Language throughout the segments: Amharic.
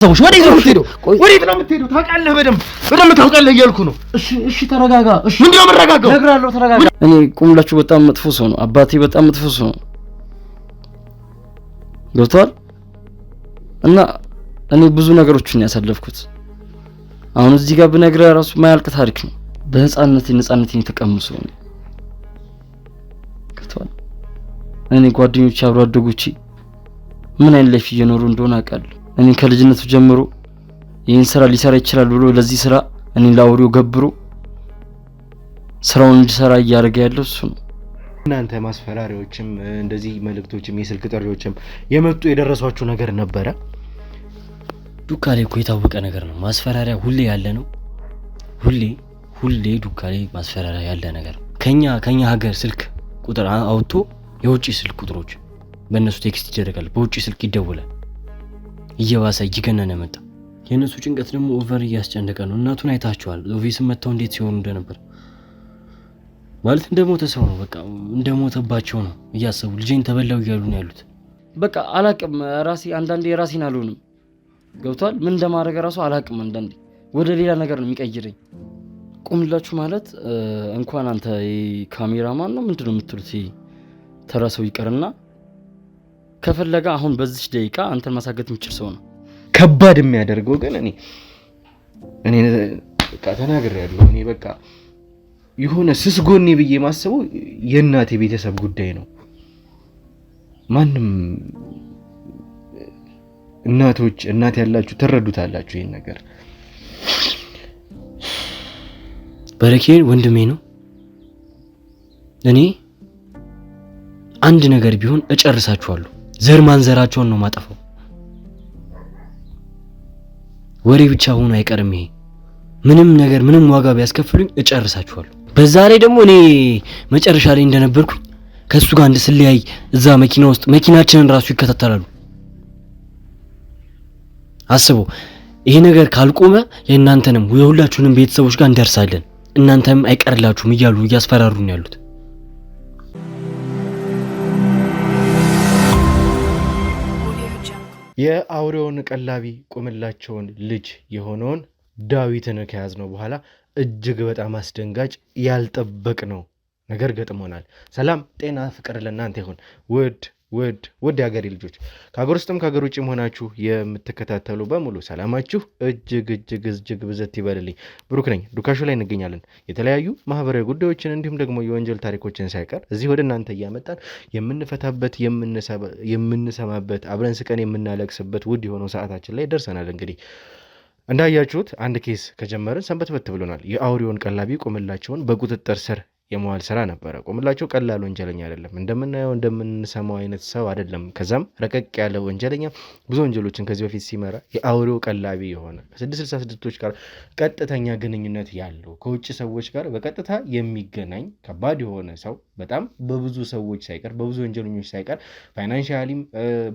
ሰዎች ወዴት ነው የምትሄደው? ወዴት ነው የምትሄደው? ታውቃለህ፣ በደንብ ታውቃለህ እያልኩ ነው። እሺ ተረጋጋ። እሺ ምንድን ነው የምረጋጋው? እነግርሃለሁ፣ ተረጋጋ። እኔ ቁምላችሁ በጣም መጥፎ ሰው ነው። አባቴ በጣም መጥፎ ሰው ነው። ገብቶሃል? እና እኔ ብዙ ነገሮችን ያሳለፍኩት አሁን እዚህ ጋር ብነግርህ ራሱ ማያልቅ ታሪክ ነው። ነፃነቴን የተቀምሶ ነው። ገብቶሃል? እኔ ጓደኞቼ አብሮ አደጎቼ ምን አይነት ላይፍ እየኖሩ እንደሆነ አውቃለሁ። እኔ ከልጅነቱ ጀምሮ ይሄን ስራ ሊሰራ ይችላል ብሎ ለዚህ ስራ እኔ ላውሪው ገብሮ ስራውን እንዲሰራ እያደረገ ያለው እሱ ነው። እናንተ ማስፈራሪዎችም እንደዚህ መልእክቶችም የስልክ ጥሪዎችም የመጡ የደረሷችሁ ነገር ነበረ? ዱካ ላይ እኮ የታወቀ ነገር ነው። ማስፈራሪያ ሁሌ ያለ ነው። ሁሌ ዱካ ላይ ማስፈራሪያ ያለ ነገር ነው። ከኛ ሀገር ስልክ ቁጥር አውጥቶ የውጪ ስልክ ቁጥሮች በእነሱ ቴክስት ይደረጋል፣ በውጪ ስልክ ይደውላል። እየባሰ እየገነነ መጣ። የነሱ ጭንቀት ደግሞ ኦቨር እያስጨነቀ ነው። እናቱን አይታችኋል፣ ኦፊስም መጥተው እንዴት ሲሆኑ እንደነበር። ማለት እንደሞተ ሰው ነው፣ በቃ እንደሞተባቸው ነው እያሰቡ ልጄን ተበላው እያሉ ነው ያሉት። በቃ አላቅም፣ አንዳንዴ የራሴን አልሆንም። ገብቷል? ምን እንደማድረግ ራሱ አላቅም። አንዳንዴ ወደ ሌላ ነገር ነው የሚቀይረኝ። ቁምላችሁ ማለት እንኳን አንተ ካሜራማን ነው ምንድነው የምትሉት ተራ ሰው ይቀርና ከፈለጋ አሁን በዚህ ደቂቃ አንተን ማሳገት የሚችል ሰው ነው። ከባድ የሚያደርገው ግን እኔ በቃ ተናግሬያለሁ። እኔ በቃ የሆነ ስስጎኔ ብዬ ማሰበው የእናቴ ቤተሰብ ጉዳይ ነው። ማንም እናት ያላችሁ ትረዱታላችሁ ይሄን ነገር። በረኬን ወንድሜ ነው። እኔ አንድ ነገር ቢሆን እጨርሳችኋለሁ። ዘር ማንዘራቸውን ነው ማጠፋው። ወሬ ብቻ ሆኖ አይቀርም ይሄ። ምንም ዋጋ ቢያስከፍሉኝ እጨርሳችኋለሁ። በዛ ላይ ደግሞ እኔ መጨረሻ ላይ እንደነበርኩኝ ከሱ ጋር እንድስለያይ እዛ መኪና ውስጥ መኪናችንን ራሱ ይከታተላሉ። አስበው፣ ይሄ ነገር ካልቆመ የእናንተንም የሁላችሁንም ቤተሰቦች ጋር እንደርሳለን፣ እናንተም አይቀርላችሁም እያሉ እያስፈራሩን ያሉት። የአውሬውን ቀላቢ ቁምላቸውን ልጅ የሆነውን ዳዊትን ከያዝነው በኋላ እጅግ በጣም አስደንጋጭ ያልጠበቅነው ነገር ገጥሞናል። ሰላም ጤና ፍቅር ለእናንተ ይሁን ውድ የሀገሬ ልጆች፣ ከሀገር ውስጥም ከሀገር ውጭ ሆናችሁ የምትከታተሉ በሙሉ ሰላማችሁ እጅግ ብዘት ይበልልኝ። ብሩክ ነኝ። ዱካሾ ላይ እንገኛለን። የተለያዩ ማህበራዊ ጉዳዮችን እንዲሁም ደግሞ የወንጀል ታሪኮችን ሳይቀር እዚህ ወደ እናንተ እያመጣን የምንፈታበት የምንሰማበት አብረን ስቀን የምናለቅስበት ውድ የሆነው ሰዓታችን ላይ ደርሰናል። እንግዲህ እንዳያችሁት አንድ ኬስ ከጀመርን ሰንበትበት ብሎናል። የአውሬውን ቀላቢ ቁምላቸውን በቁጥጥር ስር የመዋል ስራ ነበረ። ቁምላቸው ቀላል ወንጀለኛ አይደለም፣ እንደምናየው እንደምንሰማው አይነት ሰው አይደለም። ከዛም ረቀቅ ያለ ወንጀለኛ፣ ብዙ ወንጀሎችን ከዚህ በፊት ሲመራ የአውሬው ቀላቢ የሆነ ከ666ቶች ጋር ቀጥተኛ ግንኙነት ያለው ከውጭ ሰዎች ጋር በቀጥታ የሚገናኝ ከባድ የሆነ ሰው፣ በጣም በብዙ ሰዎች ሳይቀር በብዙ ወንጀለኞች ሳይቀር ፋይናንሻሊም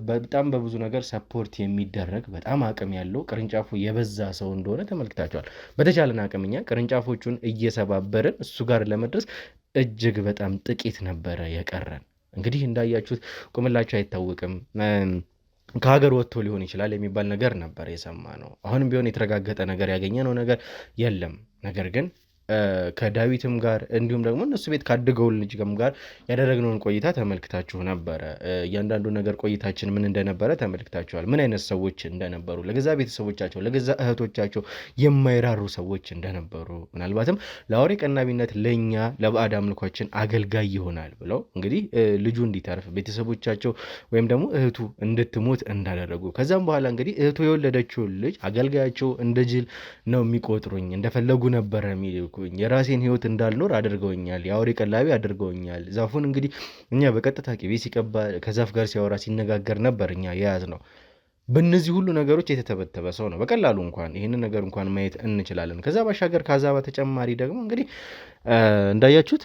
በጣም በብዙ ነገር ሰፖርት የሚደረግ በጣም አቅም ያለው ቅርንጫፉ የበዛ ሰው እንደሆነ ተመልክታቸዋል። በተቻለን አቅምኛ ቅርንጫፎቹን እየሰባበርን እሱ ጋር ለመድረስ እጅግ በጣም ጥቂት ነበረ የቀረን። እንግዲህ እንዳያችሁት ቁምላቸው አይታወቅም፣ ከሀገር ወጥቶ ሊሆን ይችላል የሚባል ነገር ነበር የሰማ ነው። አሁንም ቢሆን የተረጋገጠ ነገር ያገኘነው ነገር የለም። ነገር ግን ከዳዊትም ጋር እንዲሁም ደግሞ እነሱ ቤት ካደገው ልጅም ጋር ያደረግነውን ቆይታ ተመልክታችሁ ነበረ። እያንዳንዱ ነገር ቆይታችን ምን እንደነበረ ተመልክታችኋል። ምን አይነት ሰዎች እንደነበሩ፣ ለገዛ ቤተሰቦቻቸው ለገዛ እህቶቻቸው የማይራሩ ሰዎች እንደነበሩ፣ ምናልባትም ለአውሬ ቀናቢነት ለኛ ለባዕድ አምልኳችን አገልጋይ ይሆናል ብለው እንግዲህ ልጁ እንዲተርፍ ቤተሰቦቻቸው ወይም ደግሞ እህቱ እንድትሞት እንዳደረጉ፣ ከዛም በኋላ እንግዲህ እህቱ የወለደችውን ልጅ አገልጋያቸው እንደ ጅል ነው የሚቆጥሩኝ፣ እንደፈለጉ ነበረ የሚልኩ፣ የራሴን ህይወት እንዳልኖር አድርገውኛል፣ የአውሬ ቀላቢ አድርገውኛል። ዛፉን እንግዲህ እኛ በቀጥታ ቅቤ ሲቀባ ከዛፍ ጋር ሲያወራ ሲነጋገር ነበር እኛ የያዝ ነው። በእነዚህ ሁሉ ነገሮች የተተበተበ ሰው ነው። በቀላሉ እንኳን ይህንን ነገር እንኳን ማየት እንችላለን። ከዛ ባሻገር ከዛ በተጨማሪ ደግሞ እንግዲህ እንዳያችሁት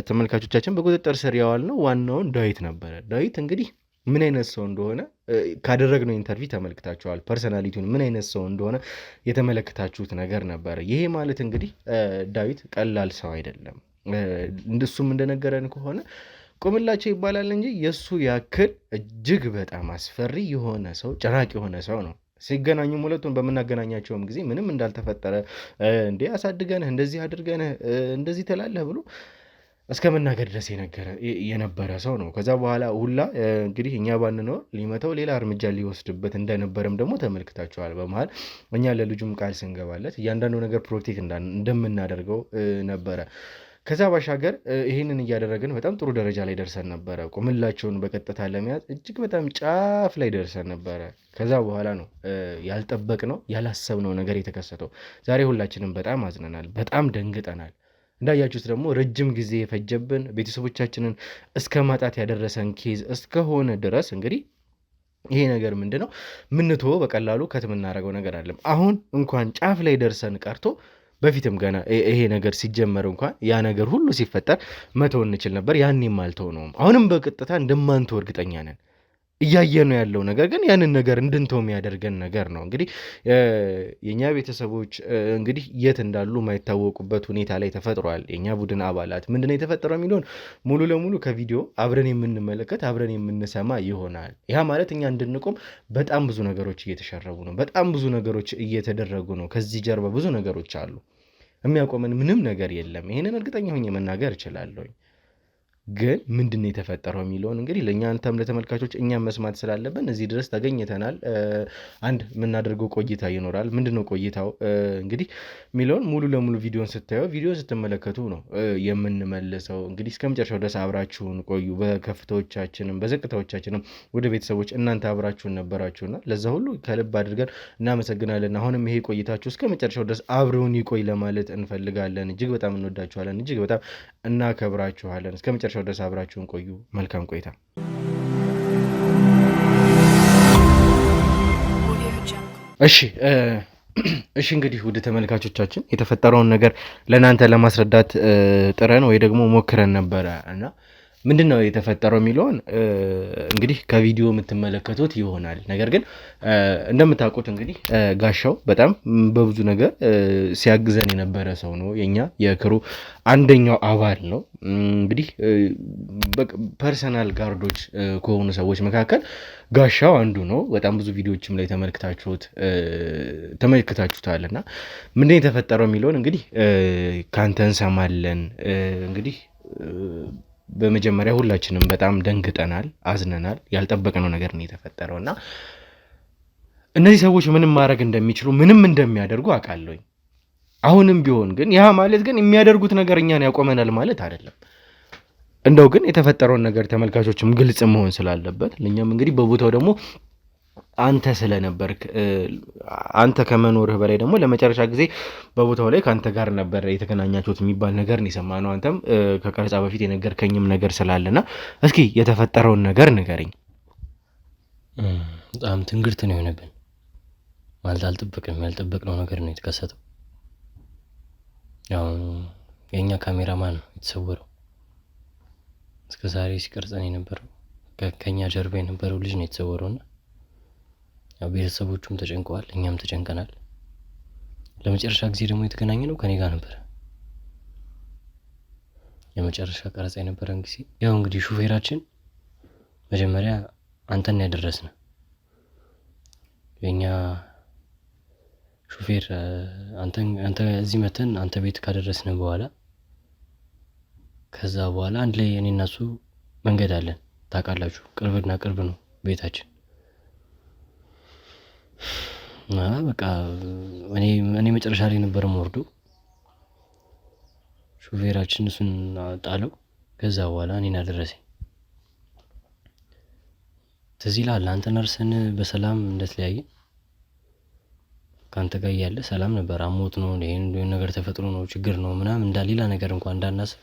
ተመልካቾቻችን በቁጥጥር ስር ያዋል ነው ዋናውን ዳዊት ነበረ። ዳዊት እንግዲህ ምን አይነት ሰው እንደሆነ ካደረግነው ኢንተርቪው ተመልክታችኋል። ፐርሰናሊቲውን ምን አይነት ሰው እንደሆነ የተመለከታችሁት ነገር ነበረ። ይሄ ማለት እንግዲህ ዳዊት ቀላል ሰው አይደለም። እንደሱም እንደነገረን ከሆነ ቁምላቸው ይባላል እንጂ የሱ ያክል እጅግ በጣም አስፈሪ የሆነ ሰው ጭራቅ የሆነ ሰው ነው ሲገናኙም ሁለቱን በምናገናኛቸውም ጊዜ ምንም እንዳልተፈጠረ እንዴ አሳድገንህ እንደዚህ አድርገንህ እንደዚህ ትላለህ ብሎ እስከ መናገር ድረስ የነበረ ሰው ነው። ከዛ በኋላ ሁላ እንግዲህ እኛ ባንኖር ሊመተው ሌላ እርምጃ ሊወስድበት እንደነበረም ደግሞ ተመልክታችኋል። በመሀል እኛ ለልጁም ቃል ስንገባለት እያንዳንዱ ነገር ፕሮቴክት እንደምናደርገው ነበረ። ከዛ ባሻገር ይህንን እያደረግን በጣም ጥሩ ደረጃ ላይ ደርሰን ነበረ። ቁምላቸውን በቀጥታ ለመያዝ እጅግ በጣም ጫፍ ላይ ደርሰን ነበረ። ከዛ በኋላ ነው ያልጠበቅነው ያላሰብነው ነገር የተከሰተው። ዛሬ ሁላችንም በጣም አዝነናል፣ በጣም ደንግጠናል። እንዳያችሁት ደግሞ ረጅም ጊዜ የፈጀብን ቤተሰቦቻችንን እስከ ማጣት ያደረሰን ኬዝ እስከሆነ ድረስ እንግዲህ ይሄ ነገር ምንድን ነው ምንትወው በቀላሉ ከት የምናደርገው ነገር አለም። አሁን እንኳን ጫፍ ላይ ደርሰን ቀርቶ በፊትም ገና ይሄ ነገር ሲጀመር እንኳን ያ ነገር ሁሉ ሲፈጠር መተው እንችል ነበር። ያኔም አልተው ነውም። አሁንም በቀጥታ እንደማንተው እርግጠኛ ነን። እያየነው ያለው ነገር ግን ያንን ነገር እንድንተው የሚያደርገን ነገር ነው። እንግዲህ የኛ ቤተሰቦች እንግዲህ የት እንዳሉ የማይታወቁበት ሁኔታ ላይ ተፈጥሯል። የኛ ቡድን አባላት ምንድነው የተፈጠረው የሚለውን ሙሉ ለሙሉ ከቪዲዮ አብረን የምንመለከት አብረን የምንሰማ ይሆናል። ያ ማለት እኛ እንድንቆም በጣም ብዙ ነገሮች እየተሸረቡ ነው። በጣም ብዙ ነገሮች እየተደረጉ ነው። ከዚህ ጀርባ ብዙ ነገሮች አሉ። የሚያቆመን ምንም ነገር የለም። ይሄንን እርግጠኛ ሆኜ መናገር እችላለሁኝ። ግን ምንድን ነው የተፈጠረው የሚለውን እንግዲህ ለእኛ አንተም ለተመልካቾች እኛም መስማት ስላለብን እዚህ ድረስ ተገኝተናል። አንድ የምናደርገው ቆይታ ይኖራል። ምንድነው ቆይታው እንግዲህ የሚለውን ሙሉ ለሙሉ ቪዲዮን ስትመለከቱ ነው የምንመልሰው። እንግዲህ እስከ መጨረሻው ድረስ አብራችሁን ቆዩ። በከፍታዎቻችንም በዝቅታዎቻችንም ወደ ቤተሰቦች እናንተ አብራችሁን ነበራችሁና ለዛ ሁሉ ከልብ አድርገን እናመሰግናለን። አሁንም ይሄ ቆይታችሁ እስከ መጨረሻው ድረስ አብረውን ይቆይ ለማለት እንፈልጋለን። እጅግ በጣም እንወዳችኋለን። እጅግ በጣም እናከብራችኋለን። እስከ መጨረሻው ድረስ አብራችሁን ቆዩ። መልካም ቆይታ። እሺ እንግዲህ ውድ ተመልካቾቻችን የተፈጠረውን ነገር ለእናንተ ለማስረዳት ጥረን ወይ ደግሞ ሞክረን ነበረ እና ምንድነው የተፈጠረው የሚለውን እንግዲህ ከቪዲዮ የምትመለከቱት ይሆናል። ነገር ግን እንደምታውቁት እንግዲህ ጋሻው በጣም በብዙ ነገር ሲያግዘን የነበረ ሰው ነው። የኛ የክሩ አንደኛው አባል ነው። እንግዲህ ፐርሰናል ጋርዶች ከሆኑ ሰዎች መካከል ጋሻው አንዱ ነው። በጣም ብዙ ቪዲዮዎችም ላይ ተመልክታችሁታልና ምንድነው የተፈጠረው የሚለውን እንግዲህ ካንተ እንሰማለን። እንግዲህ በመጀመሪያ ሁላችንም በጣም ደንግጠናል፣ አዝነናል። ያልጠበቅነው ነገር ነው የተፈጠረው እና እነዚህ ሰዎች ምንም ማድረግ እንደሚችሉ ምንም እንደሚያደርጉ አውቃለሁኝ። አሁንም ቢሆን ግን ያ ማለት ግን የሚያደርጉት ነገር እኛን ያቆመናል ማለት አይደለም። እንደው ግን የተፈጠረውን ነገር ተመልካቾችም ግልጽ መሆን ስላለበት ለኛም እንግዲህ በቦታው ደግሞ አንተ ስለነበርክ አንተ ከመኖርህ በላይ ደግሞ ለመጨረሻ ጊዜ በቦታው ላይ ከአንተ ጋር ነበር የተገናኛችሁት የሚባል ነገር ነው የሰማነው። አንተም ከቀረጻ በፊት የነገርከኝም ነገር ስላለና እስኪ የተፈጠረውን ነገር ንገረኝ። በጣም ትንግርት ነው የሆነብን። ማለት ያልጠበቅነው ነገር ነው የተከሰተው። ያው የኛ ካሜራማን ነው የተሰወረው። እስከ ዛሬ ሲቀርጸን የነበረው ከኛ ጀርባ የነበረው ልጅ ነው የተሰወረውና ያው ቤተሰቦቹም ተጨንቀዋል፣ እኛም ተጨንቀናል። ለመጨረሻ ጊዜ ደግሞ የተገናኘነው ከኔ ጋር ነበር። የመጨረሻ ቀረጻ የነበረን ጊዜ ያው እንግዲህ ሹፌራችን መጀመሪያ አንተን ያደረስን የኛ ሹፌር አንተ እዚህ መተን አንተ ቤት ካደረስን በኋላ ከዛ በኋላ አንድ ላይ እኔና እሱ መንገድ አለን። ታውቃላችሁ፣ ቅርብና ቅርብ ነው ቤታችን። በቃ እኔ መጨረሻ ላይ ነበር የምወርደው። ሹፌራችን እሱን ጣለው። ከዛ በኋላ እኔን አደረሰኝ። ትዝ ይልሃል አንተን አርሰን በሰላም እንደተለያየን ከአንተ ጋር እያለ ሰላም ነበር። አሞት ነው ይሄን ነገር ተፈጥሮ ነው ችግር ነው ምናምን እንዳሌላ ነገር እንኳን እንዳናስብ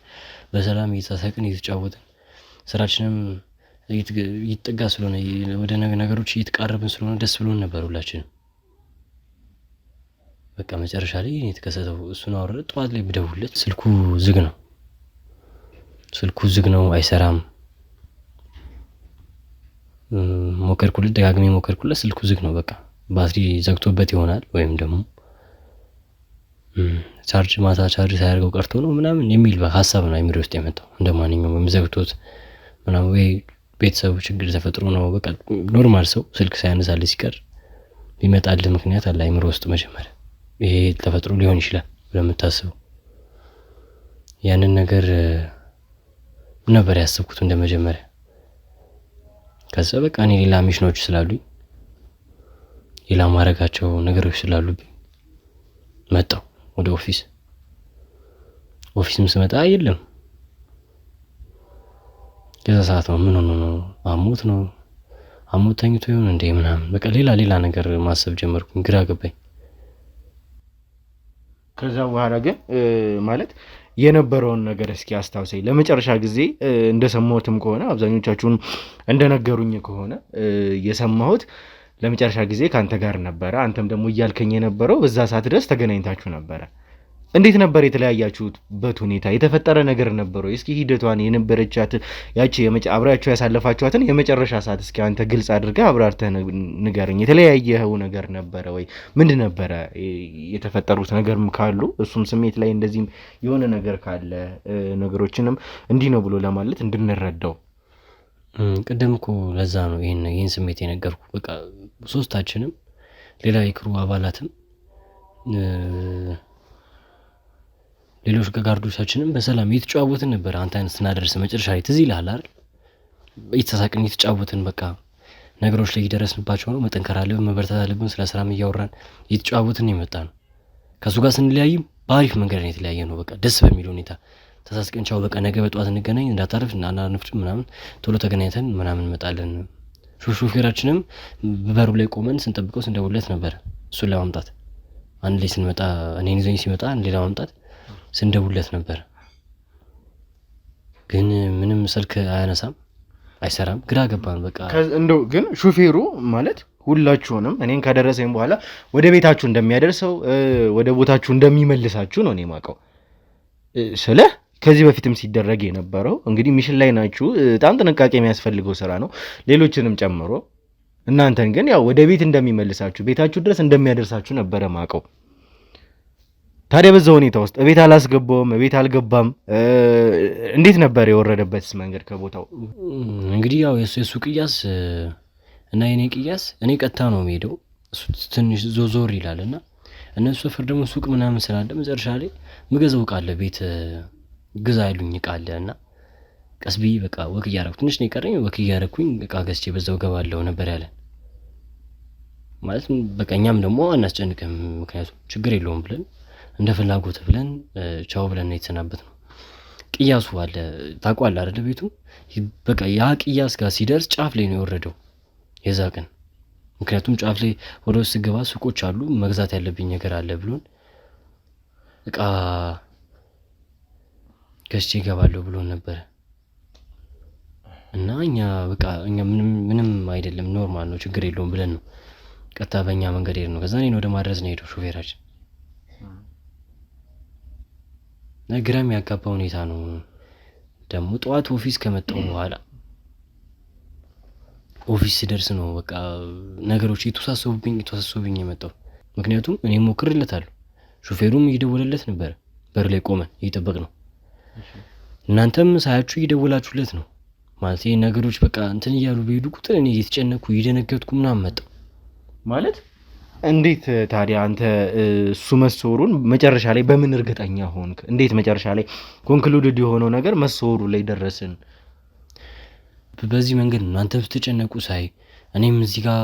በሰላም እየተሳሰቅን እየተጫወትን ስራችንም ይጥጋ ስለሆነ ወደ ነገሮች እየተቃረብን ስለሆነ ደስ ብሎን ነበር ሁላችንም። በቃ መጨረሻ ላይ የተከሰተው እሱን አወረደ። ጠዋት ላይ ብደውልለት ስልኩ ዝግ ነው አይሰራም። ደጋግሜ ሞከርኩለት፣ ስልኩ ዝግ ነው። በቃ ባትሪ ዘግቶበት ይሆናል ወይም ደግሞ ማታ ቻርጅ ሳያደርገው ቀርቶ ነው ምናምን የሚል ሀሳብ ነው አይምሮ ውስጥ የመጣው። እንደማንኛውም ዘግቶት ምናምን ወይ ቤተሰቡ ችግር ተፈጥሮ ነው። በቃ ኖርማል ሰው ስልክ ሳያነሳልህ ሲቀር ቢመጣልህ ምክንያት አለ አይምሮ ውስጥ መጀመሪያ ይሄ ተፈጥሮ ሊሆን ይችላል ለምታስበው ያንን ነገር ነበር ያሰብኩት እንደመጀመሪያ ከዛ በቃ እኔ ሌላ ሚሽኖች ስላሉኝ ሌላ ማረጋቸው ነገሮች ስላሉብኝ መጣሁ ወደ ኦፊስም ስመጣ የለም ከዛ ሰዓት ነው ምን ሆኖ ነው አሞት ተኝቶ ይሆን እንዴ ምናምን በቃ ሌላ ነገር ማሰብ ጀመርኩኝ ግራ ገባኝ ከዛ በኋላ ግን ማለት የነበረውን ነገር እስኪ አስታውሰኝ ለመጨረሻ ጊዜ እንደሰማሁትም ከሆነ አብዛኞቻችሁን እንደነገሩኝ ከሆነ የሰማሁት ለመጨረሻ ጊዜ ካንተ ጋር ነበር አንተም ደግሞ እያልከኝ የነበረው በዛ ሰዓት ድረስ ተገናኝታችሁ ነበር እንዴት ነበር የተለያያችሁበት ሁኔታ የተፈጠረ ነገር ነበር እስኪ ሂደቷን የነበረቻት ያቺ አብራችሁ ያሳለፋችኋትን የመጨረሻ ሰዓት እስኪ አንተ ግልጽ አድርገህ አብራርተህ ንገረኝ የተለያየው ነገር ነበር ወይ ምንድን ነበር የተፈጠሩት ነገርም ካሉ እሱም ስሜት ላይ እንደዚህም የሆነ ነገር ካለ ነገሮችንም እንዲህ ነው ብሎ ለማለት እንድንረዳው ቅድም እኮ ለዛ ነው ይሄን ስሜት የነገርኩ በቃ ሶስታችንም ሌላ የክሩ አባላትም ሌሎች ጋርዶቻችንም በሰላም እየተጫወትን ነበር አንተን ስናደርስ መጨረሻ ላይ ትዝ ይልሃል አይደል እየተሳቀን እየተጫወትን በቃ ነገሮች ላይ እየደረስንባቸው ነው መጠንከር አለብን መበርታት አለብን ስለ ስራም እያወራን እየተጫወትን የመጣነው ከሱ ጋር ስንለያይም በአሪፍ መንገድ ነው የተለያየ ነው በቃ ደስ በሚል ሁኔታ ተሳስቀን ቻው በቃ ነገ በጠዋት እንገናኝ እንዳታረፍ እና አንፍጭ ምናምን ቶሎ ተገናኝተን ምናምን እንመጣለን ሹፌራችንም በበሩ ላይ ቆመን ስንጠብቀው ስንደውልለት ነበር እሱን ለማምጣት አንድ ላይ ስንመጣ እኔን ይዘኝ ሲመጣ ሌላ ማምጣት ስንደውልለት ነበር ግን ምንም ስልክ አያነሳም አይሰራም ግራ ገባን በቃ እንደው ግን ሹፌሩ ማለት ሁላችሁንም እኔን ካደረሰኝ በኋላ ወደ ቤታችሁ እንደሚያደርሰው ወደ ቦታችሁ እንደሚመልሳችሁ ነው እኔ ማቀው ስለ ከዚህ በፊትም ሲደረግ የነበረው እንግዲህ ሚሽን ላይ ናችሁ በጣም ጥንቃቄ የሚያስፈልገው ስራ ነው ሌሎችንም ጨምሮ እናንተን ግን ያው ወደ ቤት እንደሚመልሳችሁ ቤታችሁ ድረስ እንደሚያደርሳችሁ ነበር ማቀው ታዲያ በዛ ሁኔታ ውስጥ ቤት አላስገባውም ቤት አልገባም እንዴት ነበር የወረደበትስ መንገድ ከቦታው እንግዲህ ያው የሱ ቅያስ እና የኔ ቅያስ እኔ ቀጥታ ነው የምሄደው እሱ ትንሽ ዞር ይላልና እነሱ ሰፈር ደግሞ ሱቅ ምናምን ስላለ መጨረሻ ላይ ምገዛው ቃል ቤት ግዛ ይሉኝ ቃልና ቀስቢ በቃ ወክ ያረኩ ትንሽ ነው የቀረኝ ወክ ያረኩኝ እቃ ገዝቼ በዛው ገባለው ነበር ያለ ማለት በቃኛም ደግሞ አናስጨንቅም ምክንያቱም ችግር የለውም ብለን እንደ ፍላጎት ብለን ቻው ብለን ነው የተሰናበትነው ቅያሱ አለ ታቋል አይደል ቤቱ በቃ ያ ቅያስ ጋር ሲደርስ ጫፍ ላይ ነው የወረደው የዛ ቀን ምክንያቱም ጫፍ ላይ ወደ ውስጥ ገባ ሱቆች አሉ መግዛት ያለብኝ ነገር አለ ብሎን እቃ ገዝቼ ገባለሁ ብሎን ነበር እና እኛ ምንም አይደለም ኖርማል ነው ችግር የለውም ብለን ነው ቀጥታ በእኛ መንገድ ሄድ ነው ከዛ እኔን ወደ ማድረስ ነው ሄደው ሹፌራችን ነግራም ያጋባው ሁኔታ ነው ደግሞ ጠዋት ኦፊስ ከመጣው በኋላ ኦፊስ ሲደርስ ነው በቃ ነገሮች የተሳሰቡብኝ የመጣው ምክንያቱም እኔ ሞክርለታለሁ ሹፌሩም እየደወለለት ነበር በር ላይ ቆመን እየጠበቅ ነው እናንተም ሳያችሁ እየደወላችሁለት ነው ማለት ይሄ ነገሮች በቃ እንትን እያሉ በሄዱ ቁጥር እኔ እየተጨነኩ እየደነገጥኩ ምናምን መጣው ማለት እንዴት ታዲያ አንተ እሱ መሰወሩን መጨረሻ ላይ በምን እርግጠኛ ሆንክ እንዴት መጨረሻ ላይ ኮንክሉድድ የሆነው ነገር መሰወሩ ላይ ደረስን በዚህ መንገድ ነው አንተ ብትጨነቁ ሳይ እኔም እዚህ ጋር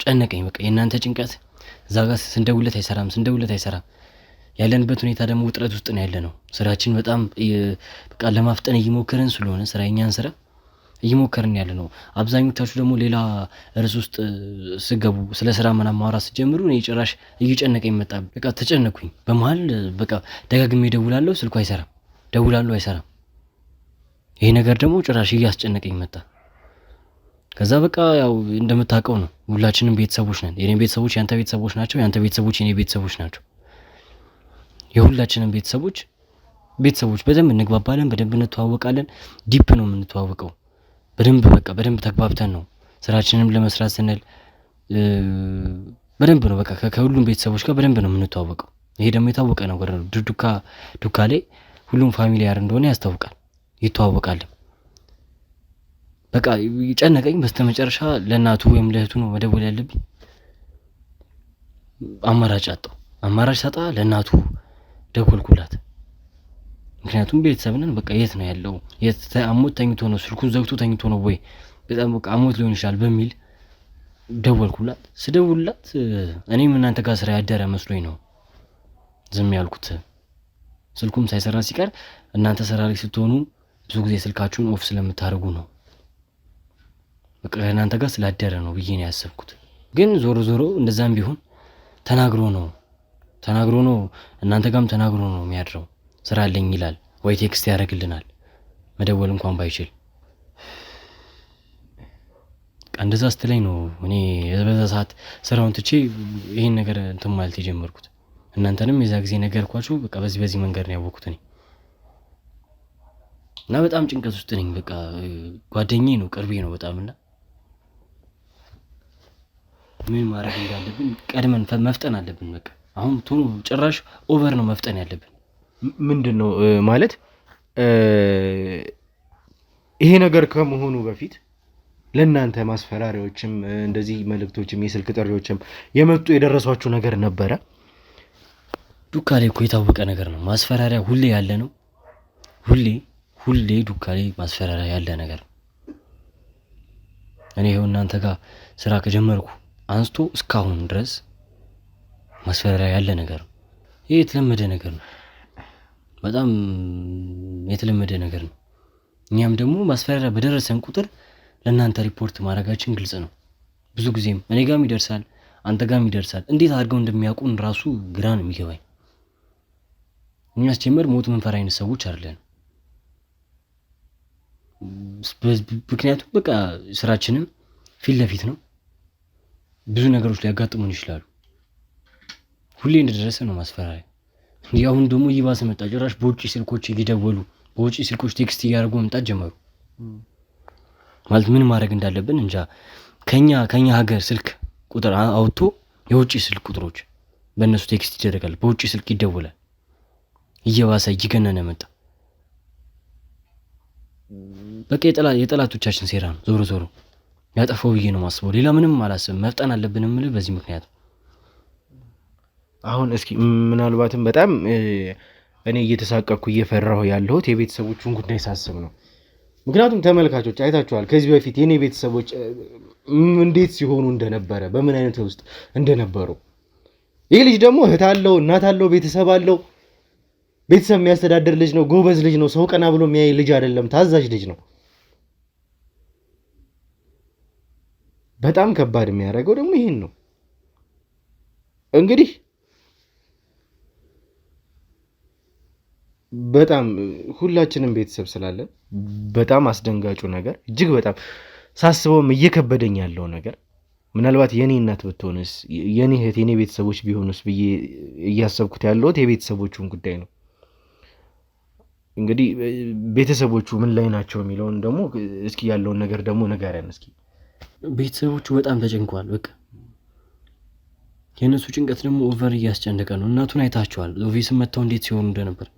ጨነቀኝ በቃ የናንተ ጭንቀት እዛ ጋር ስንደውለት አይሰራም ያለንበት ሁኔታ ደግሞ ውጥረት ውስጥ ነው ያለነው ስራችን በጣም በቃ ለማፍጠን እየሞከረን ስለሆነ ስራኛን ስራ እየሞከርን ያለነው አብዛኞቻችሁ ደግሞ ሌላ ርዕስ ውስጥ ስገቡ ስለ ስራ ምናምን ማውራት ሲጀምሩ እኔ ጭራሽ እየጨነቀኝ መጣ በቃ ተጨነኩኝ በመሃል በቃ ደጋግሜ ደውላለሁ ስልኩ አይሰራም ይሄ ነገር ደግሞ ጭራሽ እያስጨነቀኝ መጣ ከዛ በቃ ያው እንደምታውቀው ነው ሁላችንም ቤተሰቦች ነን የኔ ቤተሰቦች ያንተ ቤተሰቦች ናቸው ያንተ ቤተሰቦች የኔ ቤተሰቦች ናቸው የሁላችንም ቤተሰቦች በደንብ እንግባባለን በደንብ እንተዋወቃለን ዲፕ ነው የምንተዋወቀው በደንብ ተግባብተን ነው ስራችንንም ለመስራት ስንል በደንብ ነው በቃ ከሁሉም ቤተሰቦች ጋር በደንብ ነው የምንተዋወቀው ይሄ ደግሞ የታወቀ ነገር ነው ዱካ ላይ ሁሉም ፋሚሊያር እንደሆነ ያስታውቃል ይተዋወቃል በቃ ጨነቀኝ በስተመጨረሻ ለእናቱ ወይም ለእህቱ ነው መደወል ያለብኝ አማራጭ አጣው። አማራጭ ሳጣ ለእናቱ ደወልኩላት። ምክንያቱም ቤተሰብንን በቃ የት ነው ያለው፣ የት አሞት ተኝቶ ነው፣ ስልኩን ዘግቶ ተኝቶ ነው ወይ በጣም በቃ አሞት ሊሆን ይችላል በሚል ደወልኩላት። ስደውልላት እኔም እናንተ ጋር ስራ ያደረ መስሎኝ ነው ዝም ያልኩት። ስልኩም ሳይሰራ ሲቀር እናንተ ስራ ላይ ስትሆኑ ብዙ ጊዜ ስልካችሁን ኦፍ ስለምታደርጉ ነው በቃ እናንተ ጋር ስላደረ ነው ብዬ ነው ያሰብኩት። ግን ዞሮ ዞሮ እንደዛም ቢሆን ተናግሮ ነው እናንተ ጋርም ተናግሮ ነው የሚያድረው። ስራ አለኝ ይላል ወይ ቴክስት ያደርግልናል መደወል እንኳን ባይችል። እንደዛ ስትለኝ ነው እኔ በዛ ሰዓት ስራውን ትቼ ይሄን ነገር እንትን ማለት የጀመርኩት። እናንተንም የዛ ጊዜ ነገርኳችሁ። በቃ በዚህ መንገድ ነው ያወቅኩት እኔ እና በጣም ጭንቀት ውስጥ ነኝ። በቃ ጓደኛዬ ነው ቅርቤ ነው በጣምና ምን ማድረግ እንዳለብን ቀድመን መፍጠን አለብን። በቃ አሁን ቶሎ ጭራሽ ኦቨር ነው መፍጠን ያለብን። ምንድነው ማለት ይሄ ነገር ከመሆኑ በፊት ለእናንተ ማስፈራሪያዎችም እንደዚህ መልእክቶችም የስልክ ጥሪዎችም የመጡ የደረሷችሁ ነገር ነበረ? ዱካ ላይ እኮ የታወቀ ነገር ነው። ማስፈራሪያ ሁሌ ያለ ነው። ሁሌ ዱካ ላይ ማስፈራሪያ ያለ ነገር ነው። እኔ ይኸው እናንተ ጋር ስራ ከጀመርኩ አንስቶ እስካሁን ድረስ ማስፈራሪያ ያለ ነገር ነው። ይሄ የተለመደ ነገር ነው። በጣም የተለመደ ነገር ነው። እኛም ደግሞ ማስፈራሪያ በደረሰን ቁጥር ለእናንተ ሪፖርት ማድረጋችን ግልጽ ነው። ብዙ ጊዜም እኔ ጋርም ይደርሳል፣ አንተ ጋርም ይደርሳል። እንዴት አድርገው እንደሚያውቁን ራሱ ግራ ነው የሚገባኝ። እኛ ሲጀመር ሞት መንፈራ አይነት ሰዎች አይደለን። ምክንያቱም በቃ ስራችንም ፊት ለፊት ነው። ብዙ ነገሮች ሊያጋጥሙን ይችላሉ። ሁሌ እንደደረሰ ነው ማስፈራሪያ። አሁን ደግሞ ይባስ መጣ። ጭራሽ በውጪ ስልኮች እየደወሉ በውጪ ስልኮች ቴክስት እያደረጉ መምጣት ጀመሩ። ማለት ምን ማድረግ እንዳለብን እንጃ። ከኛ ሀገር ስልክ ቁጥር አውጥቶ የውጪ ስልክ ቁጥሮች በእነሱ ቴክስት ይደረጋል፣ በውጪ ስልክ ይደወላል። እየባሰ እየገነነ መጣ። በቃ የጠላቶቻችን ሴራ ነው። ዞሮ ያጠፋው ብዬ ነው ማስበው። ሌላ ምንም አላስብም። መፍጠን አለብን የምልህ በዚህ ምክንያት። አሁን እስኪ ምናልባትም በጣም እኔ እየተሳቀቅኩ እየፈራሁ ያለሁት የቤተሰቦቹን ጉዳይ ሳስብ ነው። ምክንያቱም ተመልካቾች አይታችኋል ከዚህ በፊት የኔ ቤተሰቦች እንዴት ሲሆኑ እንደነበረ፣ በምን አይነት ውስጥ እንደነበሩ። ይህ ልጅ ደግሞ እህት አለው፣ እናት አለው፣ ቤተሰብ አለው። ቤተሰብ የሚያስተዳድር ልጅ ነው። ጎበዝ ልጅ ነው። ሰው ቀና ብሎ የሚያይ ልጅ አይደለም። ታዛዥ ልጅ ነው። በጣም ከባድ የሚያደርገው ደግሞ ይሄን ነው። እንግዲህ በጣም ሁላችንም ቤተሰብ ስላለን በጣም አስደንጋጩ ነገር እጅግ በጣም ሳስበውም እየከበደኝ ያለው ነገር ምናልባት የኔ እናት ብትሆንስ፣ የኔ እህት፣ የኔ ቤተሰቦች ቢሆኑስ ብዬ እያሰብኩት ያለሁት የቤተሰቦቹን ጉዳይ ነው። እንግዲህ ቤተሰቦቹ ምን ላይ ናቸው የሚለውን ደግሞ እስኪ ያለውን ነገር ደግሞ ንገረን እስኪ። ቤተሰቦቹ በጣም ተጨንቀዋል። በቃ የእነሱ ጭንቀት ደግሞ ኦቨር እያስጨነቀ ነው። እናቱን አይታቸዋል። ኦፊስም መጥተው እንዴት ሲሆኑ እንደነበር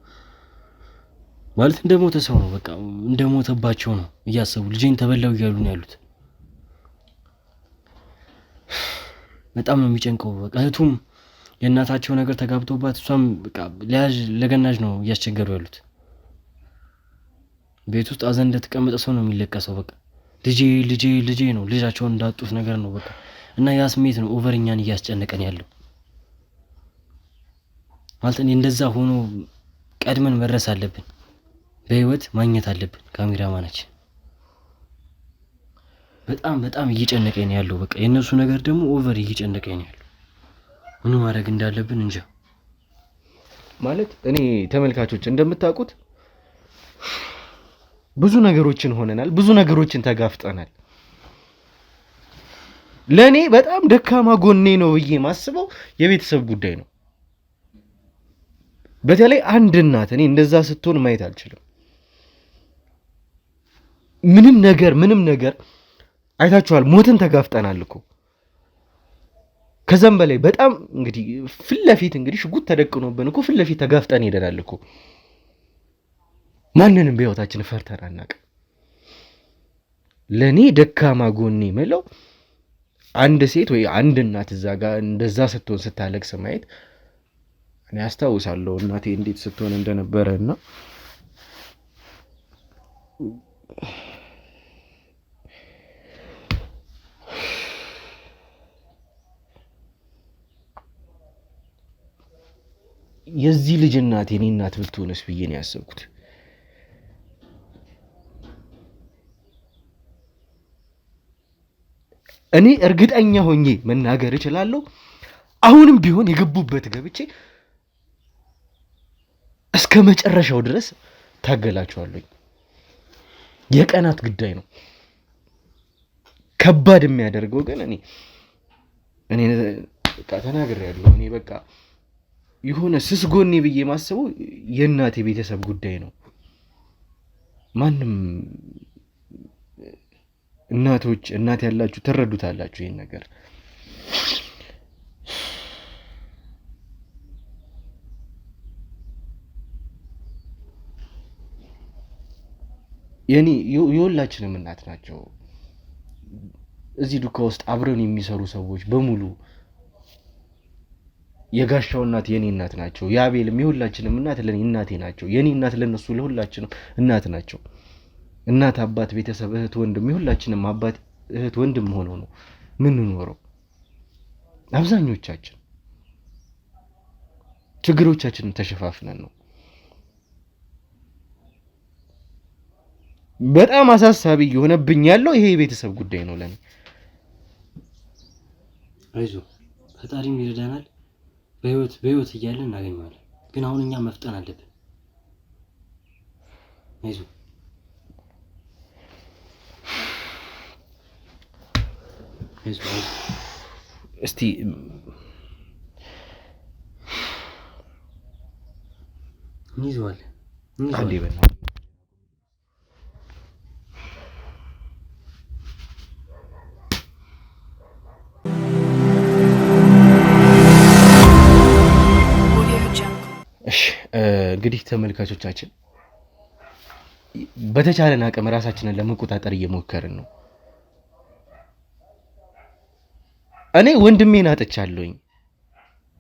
ማለት እንደሞተ ሰው ነው። በቃ እንደሞተባቸው ነው እያሰቡ። ልጄን ተበላው እያሉ ነው ያሉት። በጣም ነው የሚጨንቀው። በቃ እህቱም የእናታቸው ነገር ተጋብቶባት እሷም በቃ ለገናዥ ነው እያስቸገሩ ያሉት። ቤት ውስጥ አዘን እንደተቀመጠ ሰው ነው የሚለቀሰው። በቃ ልጄ ነው፣ ልጃቸውን እንዳጡት ነገር ነው በቃ። እና ያ ስሜት ነው ኦቨር እኛን እያስጨነቀን ያለው ማለት። እኔ እንደዛ ሆኖ ቀድመን መድረስ አለብን፣ በህይወት ማግኘት አለብን ካሜራማናችን። በጣም እየጨነቀኝ ያለው በቃ የእነሱ ነገር ደግሞ ኦቨር እየጨነቀኝ ያለው። ምን ማድረግ እንዳለብን እንጃ። ማለት እኔ ተመልካቾች እንደምታውቁት ብዙ ነገሮችን ሆነናል፣ ብዙ ነገሮችን ተጋፍጠናል። ለእኔ በጣም ደካማ ጎኔ ነው ብዬ ማስበው የቤተሰብ ጉዳይ ነው። በተለይ አንድ እናት እኔ እንደዛ ስትሆን ማየት አልችልም። ምንም ነገር አይታችኋል። ሞትን ተጋፍጠናል እኮ። ከዛም በላይ በጣም እንግዲህ ፊት ለፊት እንግዲህ ሽጉጥ ተደቅኖብን እኮ ፊት ለፊት ተጋፍጠን ሄደናል እኮ። ማንንም በህይወታችን ፈርተን አናውቅም። ለኔ ደካማ ጎኔ የምለው አንድ ሴት ወይ አንድ እናት እዛ ጋር እንደዛ ስትሆን ስታለቅስ ማየት እኔ አስታውሳለሁ እናቴ እንዴት ስትሆን እንደነበረ እና የዚህ ልጅ እናት የኔ እናት ብትሆንስ ብዬ ነው ያሰብኩት። እኔ እርግጠኛ ሆኜ መናገር እችላለሁ። አሁንም ቢሆን የገቡበት ገብቼ እስከ መጨረሻው ድረስ ታገላቸዋለሁ። የቀናት ጉዳይ ነው። ከባድ የሚያደርገው ግን እኔ በቃ ተናግሬያለሁ። እኔ በቃ የሆነ ስስጎኔ ብዬ ማስበው የእናቴ ቤተሰብ ጉዳይ ነው። ማንም እናት ያላችሁ ትረዱታላችሁ ይሄን ነገር። የሁላችንም እናት ናቸው። እዚህ ዱካ ውስጥ አብረን የሚሰሩ ሰዎች በሙሉ የጋሻው እናት የኔ እናት ናቸው። የአቤልም የሁላችንም እናት ለኔ እናቴ ናቸው። የኔ እናት ለነሱ ለሁላችንም እናት ናቸው። እናት፣ አባት፣ ቤተሰብ፣ እህት፣ ወንድም የሁላችንም አባት፣ እህት፣ ወንድም ሆኖ ነው ምንኖረው። አብዛኞቻችን ችግሮቻችንን ተሸፋፍነን ነው። በጣም አሳሳቢ የሆነብኝ ያለው ይሄ የቤተሰብ ጉዳይ ነው ለኔ። አይዞህ ፈጣሪም ይረዳናል። በህይወት እያለን እናገኘዋለን። ግን አሁን እኛ መፍጠን አለብን። አይዞህ እስቲ እንይዘዋለን። አንዴ በና እንግዲህ ተመልካቾቻችን በተቻለን አቅም ራሳችንን ለመቆጣጠር እየሞከርን ነው። እኔ ወንድሜን አጥቻለሁኝ፣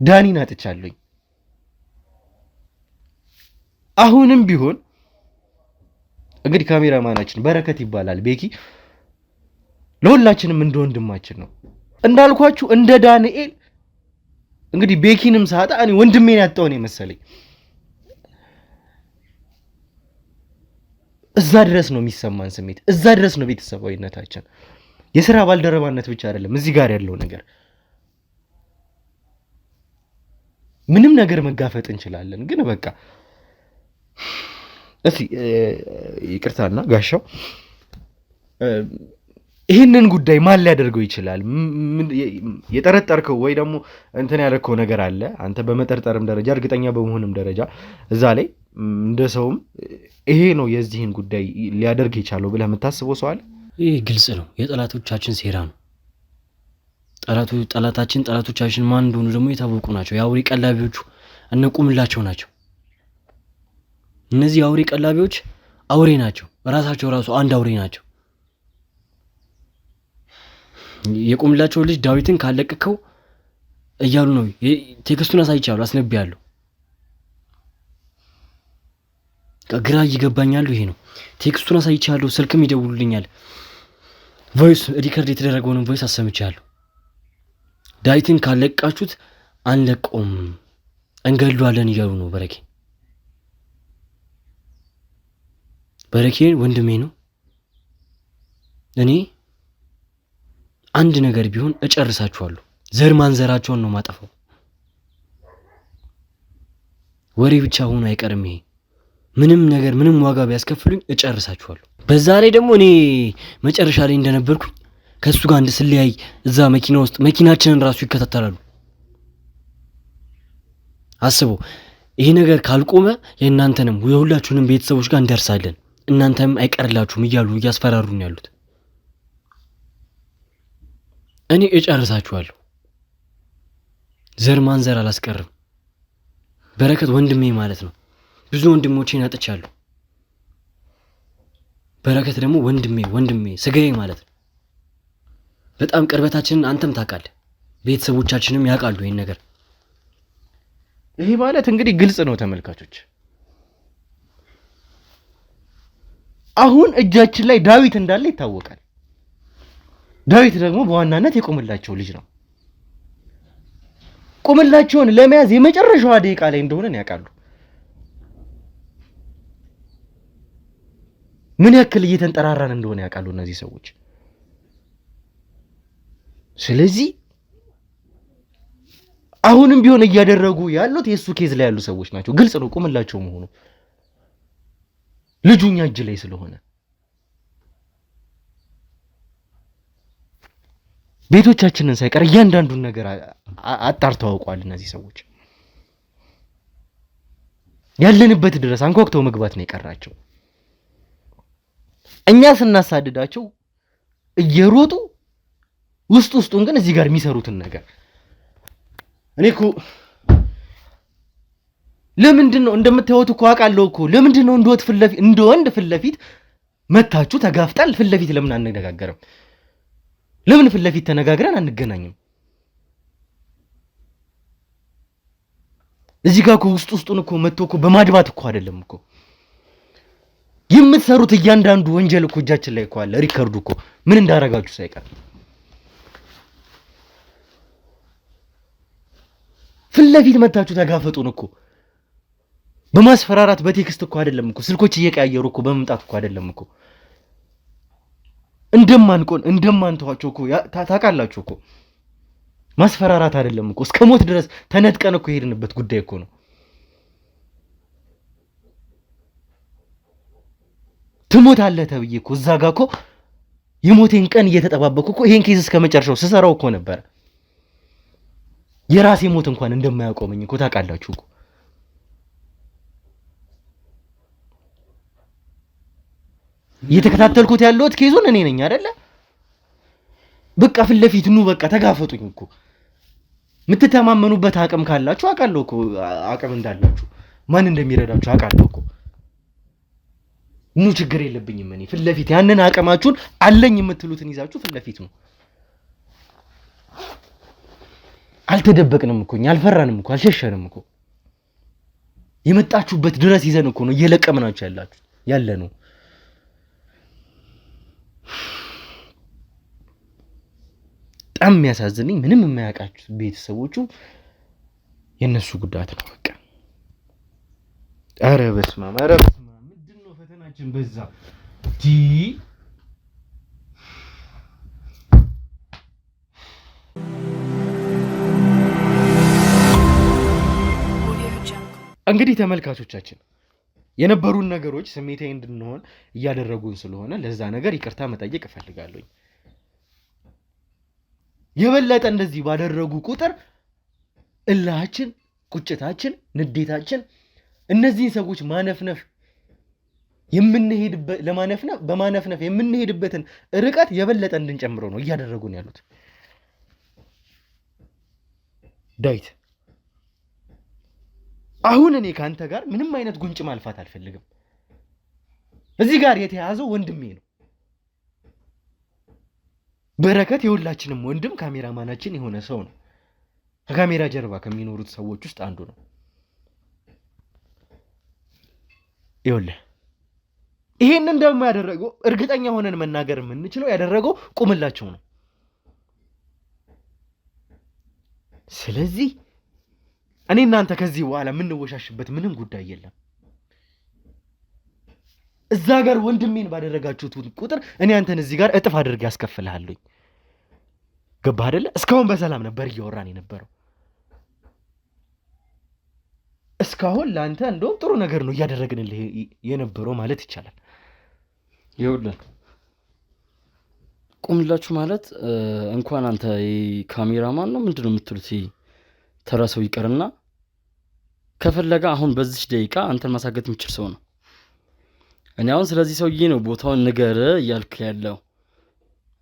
ዳኒን አጥቻለሁኝ። አሁንም ቢሆን እንግዲህ ካሜራማናችን በረከት ይባላል ቤኪ ለሁላችንም እንደ ወንድማችን ነው። እንዳልኳችሁ እንደ ዳንኤል እንግዲህ ቤኪንም ሳጣ እኔ ወንድሜን ያጣው ነው መሰለኝ። እዛ ድረስ ነው የሚሰማን ስሜት፣ እዛ ድረስ ነው ቤተሰባዊነታችን። የሥራ ባልደረባነት ብቻ አይደለም እዚህ ጋር ያለው ነገር። ምንም ነገር መጋፈጥ እንችላለን፣ ግን በቃ እስቲ ይቅርታና ጋሻው ይህንን ጉዳይ ማን ሊያደርገው ይችላል? የጠረጠርከው ወይ ደግሞ እንትን ያለከው ነገር አለ አንተ በመጠርጠርም ደረጃ እርግጠኛ በመሆንም ደረጃ እዛ ላይ እንደ ሰውም ይሄ ነው የዚህን ጉዳይ ሊያደርግ የቻለው ብለህ የምታስበው ሰው አለ? ይህ ግልጽ ነው፣ የጠላቶቻችን ሴራ ነው። ጠላቶቻችን ማን እንደሆኑ ደግሞ የታወቁ ናቸው። የአውሬ ቀላቢዎቹ እነቁምላቸው ናቸው። እነዚህ የአውሬ ቀላቢዎች አውሬ ናቸው። ራሳቸው ራሱ አንድ አውሬ ናቸው። የቁምላቸው ልጅ ዳዊትን ካለቀከው እያሉ ነው። ቴክስቱን አሳይቻለሁ፣ አስነብያለሁ። ግራ እየገባኛሉ ይሄ ነው። ቴክስቱን አሳይቻለሁ፣ ስልክም ይደውሉልኛል። ቮይስ ሪከርድ የተደረገውን ቮይስ አሰምቻለሁ። ዳዊትን ካለቃችሁት አንለቆም እንገድሏለን እያሉ ነው። በረኬን ወንድሜ ነው። እኔ አንድ ነገር ቢሆን እጨርሳችኋለሁ። ዘር ማንዘራቸውን ነው ማጠፋው። ወሬ ብቻ ሆኖ አይቀርም ይሄ። ምንም ነገር ምንም ዋጋ ቢያስከፍሉኝ እጨርሳችኋለሁ። በዛ ላይ ደግሞ እኔ መጨረሻ ላይ እንደነበርኩኝ ከሱ ጋር እንድስለያይ እዛ መኪና ውስጥ መኪናችንን ራሱ ይከታተላሉ። አስቡ። ይሄ ነገር ካልቆመ የእናንተንም የሁላችሁንም ቤተሰቦች ጋር እንደርሳለን፣ እናንተም አይቀርላችሁም እያሉ እያስፈራሩን ያሉት። እኔ እጨርሳችኋለሁ። ዘር ማንዘር አላስቀርም። በረከት ወንድሜ ማለት ነው። ብዙ ወንድሞቼን አጥቻለሁ። በረከት ደግሞ ወንድሜ ስጋዬ ማለት ነው። በጣም ቅርበታችንን አንተም ታውቃለህ፣ ቤተሰቦቻችንም ያውቃሉ ይሄን ነገር። ይሄ ማለት እንግዲህ ግልጽ ነው ተመልካቾች። አሁን እጃችን ላይ ዳዊት እንዳለ ይታወቃል። ዳዊት ደግሞ በዋናነት የቆምላቸው ልጅ ነው። ቆምላቸውን ለመያዝ የመጨረሻዋ ደቂቃ ላይ እንደሆነ ያውቃሉ። ምን ያክል እየተንጠራራን እንደሆነ ያውቃሉ እነዚህ ሰዎች። ስለዚህ አሁንም ቢሆን እያደረጉ ያሉት የሱ ኬዝ ላይ ያሉ ሰዎች ናቸው። ግልጽ ነው ቆምላቸው መሆኑ ልጁኛ እጅ ላይ ስለሆነ ቤቶቻችንን ሳይቀር እያንዳንዱን ነገር አጣርተው አውቀዋል። እነዚህ ሰዎች ያለንበት ድረስ አንኳኩተው መግባት ነው የቀራቸው። እኛ ስናሳድዳቸው እየሮጡ ውስጡን ግን እዚህ ጋር የሚሰሩትን ነገር እኔ እኮ ለምንድን ነው እንደምታዩት እኮ አውቃለሁ እኮ ለምንድን ነው እንደ ወንድ ፊት ለፊት መታችሁ ተጋፍጣል ፊት ለፊት ለምን አንነጋገርም? ለምን ፊት ለፊት ተነጋግረን አንገናኝም? እዚህ ጋር እኮ ውስጡን እኮ መጥቶ እኮ በማድባት እኮ አይደለም እኮ የምትሰሩት እያንዳንዱ ወንጀል እኮ እጃችን ላይ እኮ አለ። ሪከርዱ እኮ ምን እንዳረጋችሁ ሳይቀር ፊት ለፊት መታችሁ ተጋፈጡን እኮ በማስፈራራት በቴክስት እኮ አይደለም እኮ ስልኮች እየቀያየሩ እኮ በመምጣት እኮ አይደለም እኮ እንደማንተዋቸው እኮ ታውቃላችሁ እኮ ማስፈራራት አይደለም እኮ እስከ ሞት ድረስ ተነጥቀን እኮ ሄድንበት ጉዳይ እኮ ነው። ትሞታለህ ተብዬ እኮ እዛ ጋር እኮ የሞቴን ቀን እየተጠባበቅኩ እኮ ይሄን ኬዝ እስከ መጨረሻው ስሰራው እኮ ነበር። የራሴ ሞት እንኳን እንደማያቆመኝ እኮ ታውቃላችሁ እኮ እየተከታተልኩት ያለሁት ኬዙን እኔ ነኝ አይደለ? በቃ ፊት ለፊት ኑ በቃ ተጋፈጡኝ እኮ የምትተማመኑበት አቅም ካላችሁ አውቃለሁ እኮ አቅም እንዳላችሁ ማን እንደሚረዳችሁ አውቃለሁ እኮ ኑ ችግር የለብኝም። እኔ ፊት ለፊት ያንን አቅማችሁን አለኝ የምትሉትን ይዛችሁ ፊት ለፊት ነው። አልተደበቅንም እኮ አልፈራንም እኮ አልሸሸንም እኮ የመጣችሁበት ድረስ ይዘን እኮ ነው እየለቀምናችሁ ያለ ነው። በጣም የሚያሳዝነኝ ምንም የማያውቃችሁ ቤተሰቦቹ የነሱ ጉዳት ነው በቃ። ኧረ በስመ አብ ምንድነው ፈተናችን በዛ እንግዲህ ተመልካቾቻችን የነበሩን ነገሮች ስሜታዊ እንድንሆን እያደረጉን ስለሆነ ለዛ ነገር ይቅርታ መጠየቅ እፈልጋለሁ። የበለጠ እንደዚህ ባደረጉ ቁጥር እላችን፣ ቁጭታችን፣ ንዴታችን እነዚህን ሰዎች በማነፍነፍ የምንሄድበትን ርቀት የበለጠ እንድንጨምረው ነው እያደረጉን ያሉት። ዳዊት አሁን እኔ ካንተ ጋር ምንም አይነት ጉንጭ ማልፋት አልፈልግም። እዚህ ጋር የተያዘው ወንድሜ ነው። በረከት የሁላችንም ወንድም ካሜራማናችን የሆነ ሰው ነው። ከካሜራ ጀርባ ከሚኖሩት ሰዎች ውስጥ አንዱ ነው። ይኸውልህ ይሄንን ደግሞ ያደረገው እርግጠኛ ሆነን መናገር የምንችለው ያደረገው ቁምላቸው ነው። ስለዚህ እኔ እናንተ ከዚህ በኋላ የምንወሻሽበት ምንም ጉዳይ የለም። እዛ ጋር ወንድሜን ባደረጋችሁት ቁጥር እኔ አንተን እዚህ ጋር እጥፍ አድርጌ ያስከፍልሃለሁ። ገባህ አይደለ? እስካሁን በሰላም ነበር እያወራን የነበረው። እስካሁን ለአንተ እንደውም ጥሩ ነገር ነው እያደረግንልህ የነበረው ማለት ይቻላል። ይኸውልህ ቁምላችሁ ማለት እንኳን አንተ ካሜራማን ነው ምንድነው የምትሉት ተራ ሰው ይቀርና ከፈለገ አሁን በዚህ ደቂቃ አንተን ማሳገት የሚችል ሰው ነው። እኔ አሁን ስለዚህ ሰውዬ ነው ቦታውን ንገር እያልክ ያለው።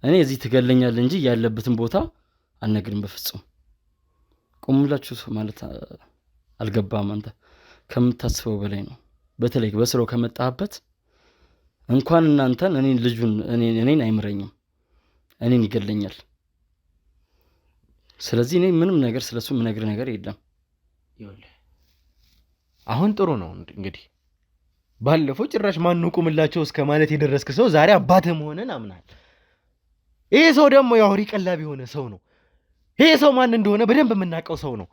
እኔ እዚህ ትገለኛለህ እንጂ ያለበትን ቦታ አልነግርም በፍጹም። ቁምላችሁ ማለት አልገባም። አንተ ከምታስበው በላይ ነው። በተለይ በስራው ከመጣህበት እንኳን እናንተን እኔን አይምረኝም፣ እኔን ይገለኛል። ስለዚህ እኔ ምንም ነገር ስለሱ ምነግር ነገር የለም። አሁን ጥሩ ነው እንግዲህ ባለፈው ጭራሽ ማን ነው ቁምላቸው እስከ ማለት የደረስክ ሰው ዛሬ አባትህ መሆንን አምናል። ይሄ ሰው ደግሞ የአውሪ ቀላቢ የሆነ ሰው ነው። ይሄ ሰው ማን እንደሆነ በደንብ የምናውቀው ሰው ነው።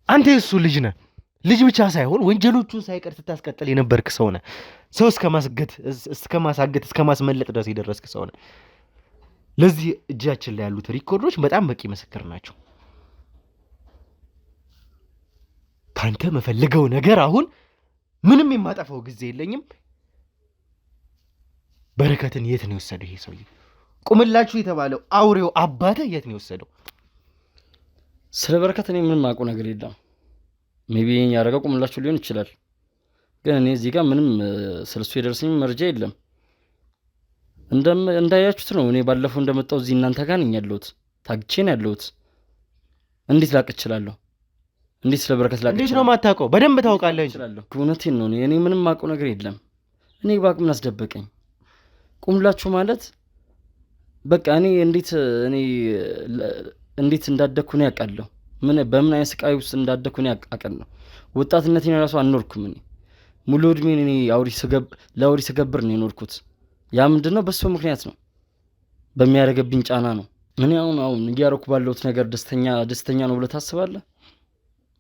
አንተ የሱ ልጅ ነህ። ልጅ ብቻ ሳይሆን ወንጀሎቹን ሳይቀር ስታስቀጥል የነበርክ ሰው ነህ። ሰው እስከ ማሳገት እስከ ማስመለጥ ድረስ የደረስክ ሰው ነህ። ለዚህ እጃችን ላይ ያሉት ሪኮርዶች በጣም በቂ ምስክር ናቸው። ካንተ መፈልገው ነገር አሁን ምንም የማጠፋው ጊዜ የለኝም። በረከትን የት ነው የወሰደው ይሄ ሰውዬ? ቁምላችሁ የተባለው አውሬው አባተ የት ነው የወሰደው? ስለ በረከት እኔ ምንም አውቀው ነገር የለም። ሜቢ ያደረገው ቁምላችሁ ሊሆን ይችላል። ግን እኔ እዚህ ጋር ምንም ስለሱ የደረሰኝ መረጃ የለም። እንዳያችሁት ነው። እኔ ባለፈው እንደመጣው እዚህ እናንተ ጋር ነኝ ያለሁት። ታግቼ ነው ያለሁት። እንዴት ላቅ እችላለሁ? እንዴት ስለ በረከት ላቅ? እንዴት ነው የማታውቀው? በደንብ ታውቃለህ እንጂ። እውነቴን ነው። እኔ ምንም አውቀው ነገር የለም። እኔ ባቅ ምን አስደበቀኝ? ቁምላችሁ ማለት በቃ እኔ እንዴት እንዳደኩ ነው ያውቃለሁ። በምን አይነት ስቃይ ውስጥ እንዳደኩ ነው ያውቃለሁ። ወጣትነቴን ራሱ አልኖርኩም። እኔ ሙሉ እድሜን እኔ ለአውሪ ስገብር ነው የኖርኩት። ያ ምንድነው? በሱ ምክንያት ነው፣ በሚያደርገብኝ ጫና ነው። ምን አሁን እያደረኩ ባለሁት ነገር ደስተኛ ነው ብለህ ታስባለህ?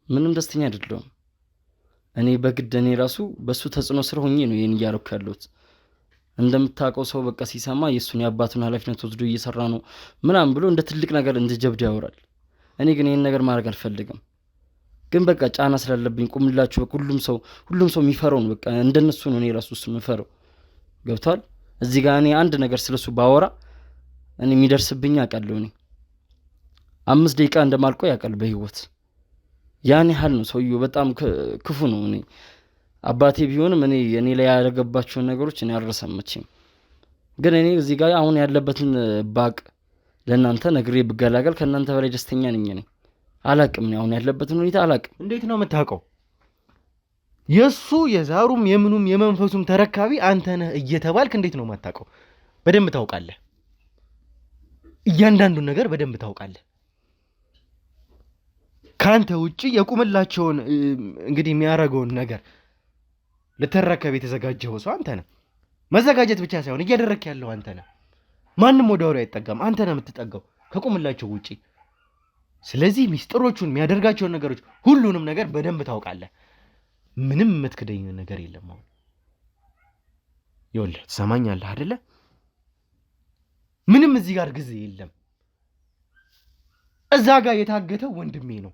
ምንም ደስተኛ አይደለሁም። እኔ በግድ እኔ ራሱ በሱ ተጽዕኖ ስር ሆኜ ነው ይሄን እያደረኩ ያለሁት። እንደምታውቀው ሰው በቃ ሲሰማ የእሱን የአባቱን ኃላፊነት ወስዶ እየሰራ ነው ምናምን ብሎ እንደ ትልቅ ነገር እንደ ጀብድ ያወራል። እኔ ግን ይህን ነገር ማድረግ አልፈልግም። ግን በቃ ጫና ስላለብኝ ቁምላችሁ በቃ ሁሉም ሰው የሚፈራው ነው። በቃ እንደነሱ ነው እኔ ራሱ እሱ የምፈራው። ገብቷል? እዚህ ጋር እኔ አንድ ነገር ስለሱ ባወራ እኔ የሚደርስብኝ አውቃለሁ። እኔ 5 ደቂቃ እንደማልቆይ አውቃለሁ በህይወት። ያን ያህል ነው ሰውዬው። በጣም ክፉ ነው። እኔ አባቴ ቢሆንም እኔ ላይ ያደረገባቸውን ነገሮች እኔ አልረሳም መቼም። ግን እኔ እዚህ ጋር አሁን ያለበትን ባቅ ለእናንተ ነግሬ ብገላገል ከእናንተ በላይ ደስተኛ ነኝ። እኔ አላቅም፣ አሁን ያለበትን ሁኔታ አላቅም። እንዴት ነው የምታውቀው? የእሱ የዛሩም የምኑም የመንፈሱም ተረካቢ አንተ ነህ እየተባልክ እንዴት ነው የማታውቀው? በደንብ ታውቃለህ። እያንዳንዱን ነገር በደንብ ታውቃለህ። ከአንተ ውጭ የቁምላቸውን እንግዲህ የሚያደርገውን ነገር ልትረከብ የተዘጋጀው ሰው አንተ ነህ። መዘጋጀት ብቻ ሳይሆን እያደረክ ያለው አንተ ነህ። ማንም ወደ ወሬ አይጠጋም። አንተ ነህ የምትጠጋው ከቁምላቸው ውጪ። ስለዚህ ሚስጥሮቹን የሚያደርጋቸውን ነገሮች ሁሉንም ነገር በደንብ ታውቃለህ። ምንም የምትክደኝ ነገር የለም። አሁን ይኸውልህ ትሰማኛለህ አይደለ? ምንም እዚህ ጋር ጊዜ የለም። እዛ ጋር የታገተው ወንድሜ ነው።